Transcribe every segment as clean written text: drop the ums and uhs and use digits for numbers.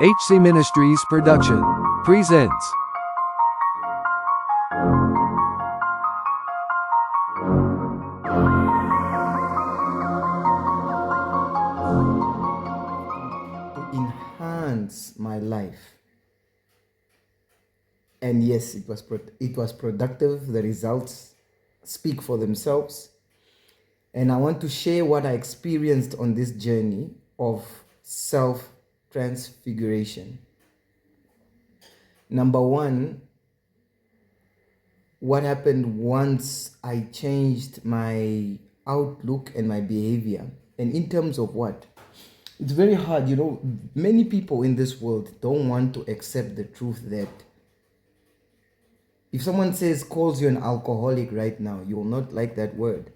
HC Ministries production presents to enhance my life. And yes, it was productive. The results speak for themselves. And I want to share what I experienced on this journey of self-transfiguration. Number one, what happened once I changed my outlook and my behavior. And in terms of what? It's very hard, many people in this world don't want to accept the truth that if someone calls you an alcoholic right now, you will not like that word.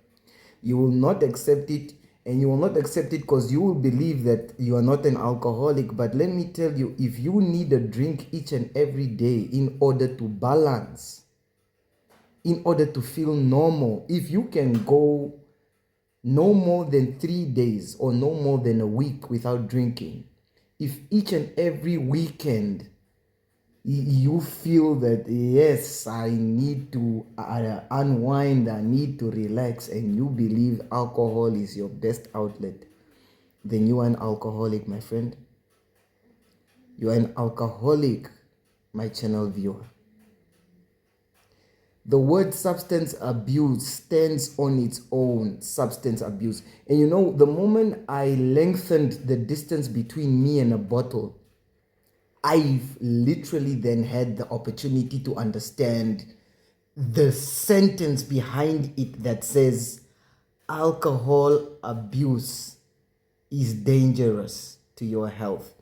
You will not accept it, and you will not accept it because you will believe that you are not an alcoholic. But let me tell you, if you need a drink each and every day in order to balance, in order to feel normal, if you can go no more than 3 days or no more than a week without drinking, if each and every weekend you feel that, yes, I need to unwind, I need to relax, and you believe alcohol is your best outlet, then you are an alcoholic, my friend. You are an alcoholic, my channel viewer. The word substance abuse stands on its own, substance abuse. And the moment I lengthened the distance between me and a bottle, I've literally then had the opportunity to understand the sentence behind it that says alcohol abuse is dangerous to your health.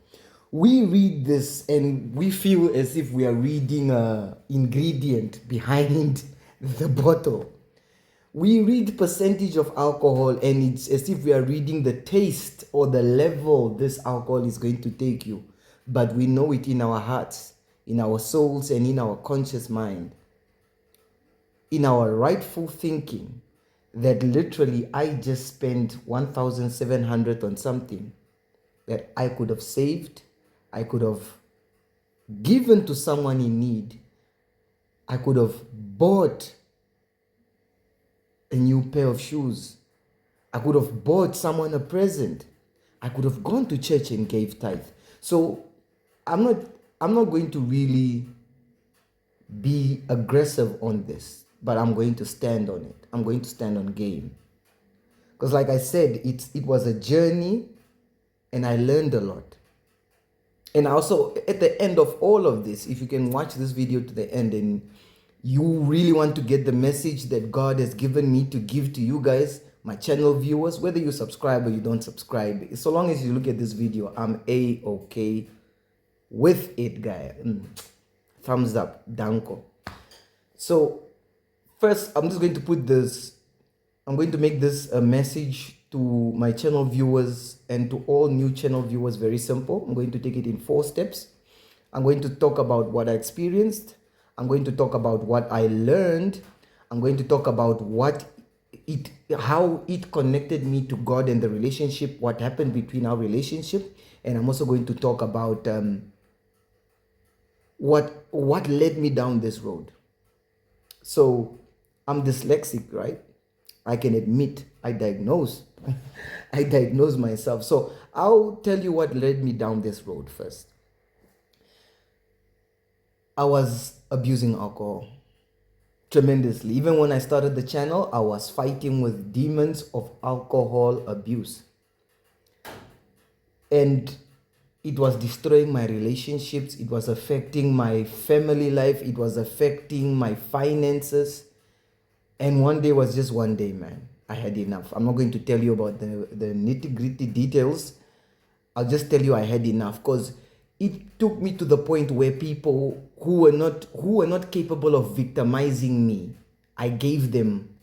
We read this and we feel as if we are reading an ingredient behind the bottle. We read percentage of alcohol and it's as if we are reading the taste or the level this alcohol is going to take you. But we know it in our hearts, in our souls, and in our conscious mind, in our rightful thinking, that literally I just spent 1,700 on something that I could have saved, I could have given to someone in need, I could have bought a new pair of shoes, I could have bought someone a present, I could have gone to church and gave tithe. So I'm not going to really be aggressive on this, but I'm going to stand on it. I'm going to stand on game. Because like I said, it was a journey and I learned a lot. And also at the end of all of this, if you can watch this video to the end and you really want to get the message that God has given me to give to you guys, my channel viewers, whether you subscribe or you don't subscribe, so long as you look at this video, I'm A-okay with it, guy. Thumbs up, danko. So first, I'm just going to make this a message to my channel viewers and to all new channel viewers. Very simple. I'm going to take it in 4 steps. I'm going to talk about what I experienced. I'm going to talk about what I learned. I'm going to talk about how it connected me to God and the relationship, what happened between our relationship. And I'm also going to talk about what led me down this road. So I'm dyslexic, right? I can admit I diagnosed myself. So I'll tell you what led me down this road first. I was abusing alcohol tremendously. Even when I started the channel, I was fighting with demons of alcohol abuse. And it was destroying my relationships. It was affecting my family life. It was affecting my finances. And one day was just one day, man. I had enough. I'm not going to tell you about the nitty-gritty details. I'll just tell you I had enough, because it took me to the point where people who were not capable of victimizing me, I gave them,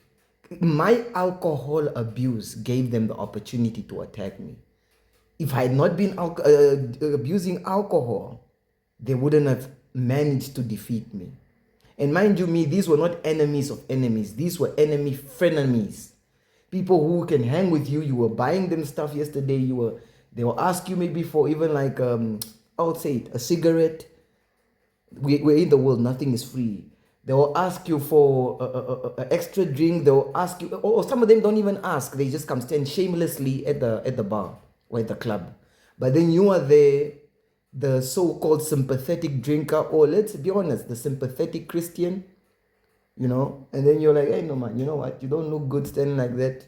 my alcohol abuse gave them the opportunity to attack me. If I had not been abusing alcohol, they wouldn't have managed to defeat me. And mind you, these were not enemies of enemies. These were enemy frenemies. People who can hang with you. You were buying them stuff yesterday. They will ask you maybe for even like I'll say it, a cigarette. We're in the world, nothing is free. They will ask you for a extra drink. They will ask you, or some of them don't even ask. They just come stand shamelessly at the bar or at the club. But then you are there, the so-called sympathetic drinker, or let's be honest, the sympathetic Christian, and then you're like, hey, no man, you know what? You don't look good standing like that.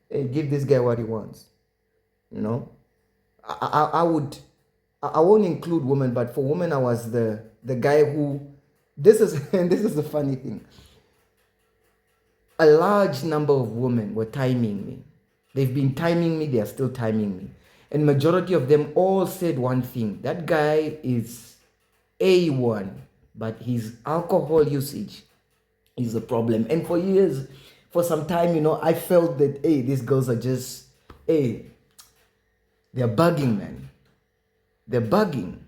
Hey, give this guy what he wants. I would, I won't include women, but for women, I was the guy who, this is, and this is the funny thing. A large number of women were timing me. They've been timing me, they are still timing me. And majority of them all said one thing: that guy is A1, but his alcohol usage is a problem. And for years, for some time, I felt that, hey, these girls are just, hey, they're bugging, man. They're bugging.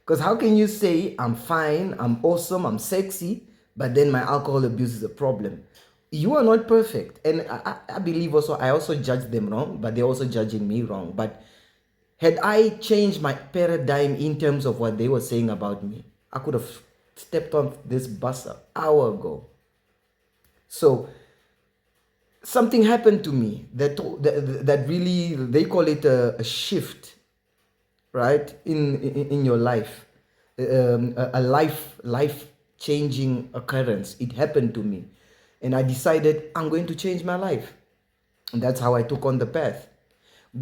Because how can you say I'm fine, I'm awesome, I'm sexy, but then my alcohol abuse is a problem? You are not perfect. And I believe also, I also judge them wrong, but they're also judging me wrong. But had I changed my paradigm in terms of what they were saying about me, I could have stepped on this bus an hour ago. So something happened to me that really, they call it a shift, right, in your life, a life changing occurrence. It happened to me, and I decided I'm going to change my life, and that's how I took on the path.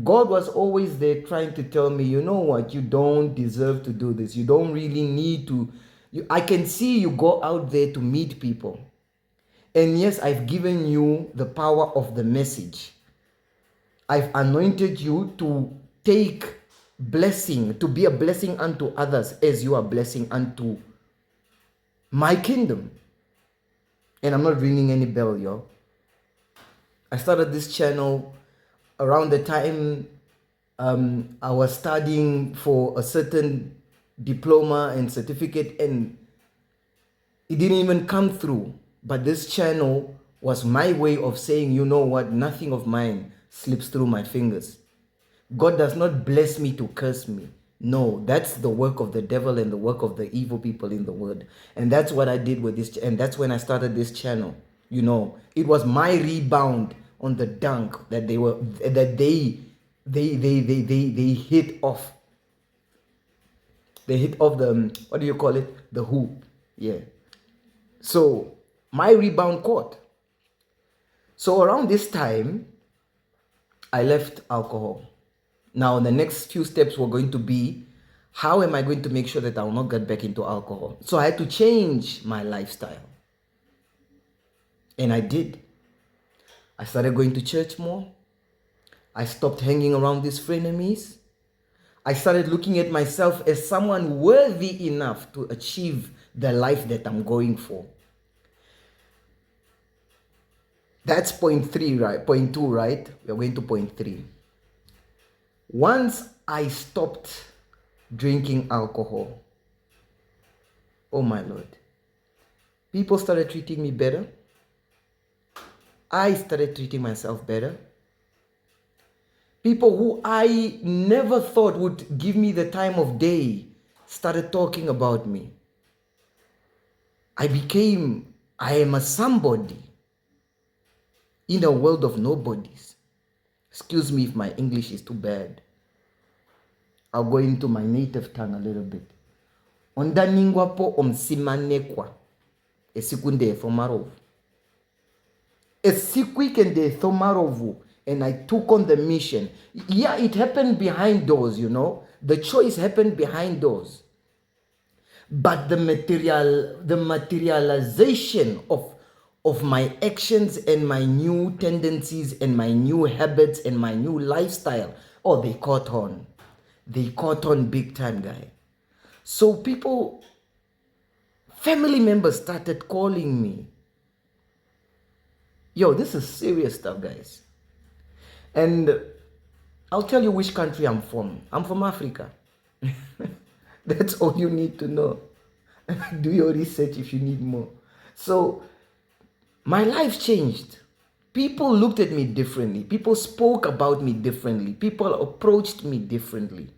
God was always there trying to tell me, you know what, you don't deserve to do this. You don't really need to. I can see you go out there to meet people. And yes, I've given you the power of the message. I've anointed you to take blessing, to be a blessing unto others as you are blessing unto my kingdom. And I'm not ringing any bell, yo. I started this channel around the time I was studying for a certain diploma and certificate, and it didn't even come through. But this channel was my way of saying, you know what, nothing of mine slips through my fingers. God does not bless me to curse me. No, that's the work of the devil and the work of the evil people in the world. And that's what I did with this, and that's when I started this channel. It was my rebound on the dunk that they hit off. They hit off the, what do you call it? The hoop. Yeah. So my rebound caught. So around this time, I left alcohol. Now, the next few steps were going to be, how am I going to make sure that I will not get back into alcohol? So I had to change my lifestyle. And I did. I started going to church more. I stopped hanging around these frenemies. I started looking at myself as someone worthy enough to achieve the life that I'm going for. That's point 3, right? Point 2, right? We're going to point 3. Once I stopped drinking alcohol, oh my Lord, people started treating me better. I started treating myself better. People who I never thought would give me the time of day started talking about me. I am a somebody in a world of nobodies. Excuse me if my English is too bad. I'll go into my native tongue a little bit. Ondaningwa po omsimanekwa esikunde thomarovu. Esikwikende thomarovu, and I took on the mission. Yeah, it happened behind doors, The choice happened behind doors. But the materialization of my actions and my new tendencies and my new habits and my new lifestyle, they caught on. They caught on big time, guy. So family members started calling me. Yo, this is serious stuff, guys. And I'll tell you which country I'm from. I'm from Africa. That's all you need to know. Do your research if you need more. So my life changed. People looked at me differently. People spoke about me differently. People approached me differently.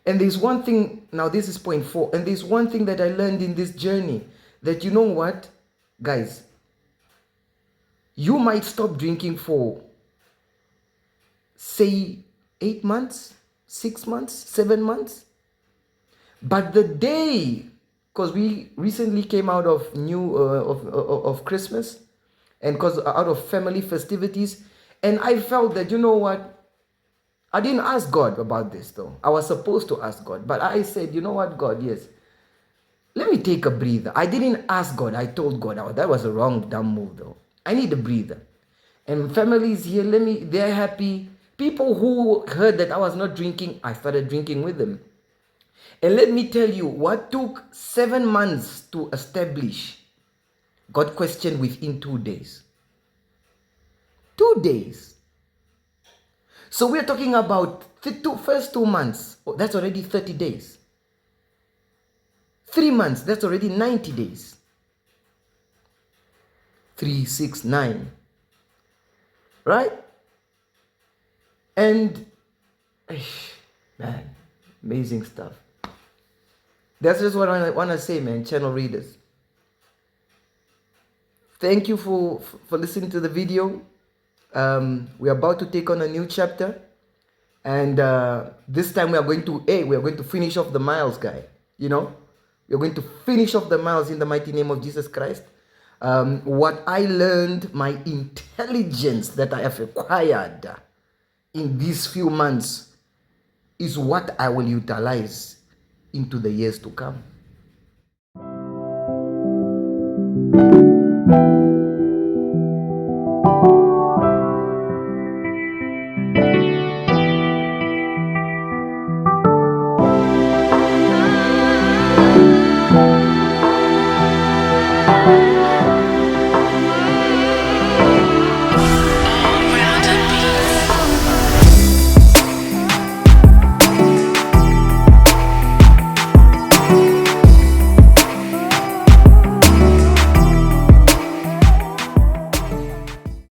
And there's one thing, now this is point 4, and there's one thing that I learned in this journey, that you know what, guys, you might stop drinking for, say, 8 months, 6 months, 7 months. But the day, because we recently came out of of Christmas, and because out of family festivities, and I felt that, you know what, I didn't ask God about this though. I was supposed to ask God, but I said, you know what, God, yes, let me take a breather. I didn't ask God. I told God, oh, that was a wrong, dumb move though. I need a breather. And families here, they're happy. People who heard that I was not drinking, I started drinking with them. And let me tell you, what took 7 months to establish, got questioned within 2 days. 2 days. So we're talking about the first 2 months. Oh, that's already 30 days. 3 months, that's already 90 days. 3, 6, 9. Right? And, man, amazing stuff. That's just what I want to say, man, channel readers. Thank you for listening to the video. We're about to take on a new chapter. And this time we are going to finish off the miles, guy. You know, we're going to finish off the miles in the mighty name of Jesus Christ. What I learned, my intelligence that I have acquired in these few months is what I will utilize into the years to come.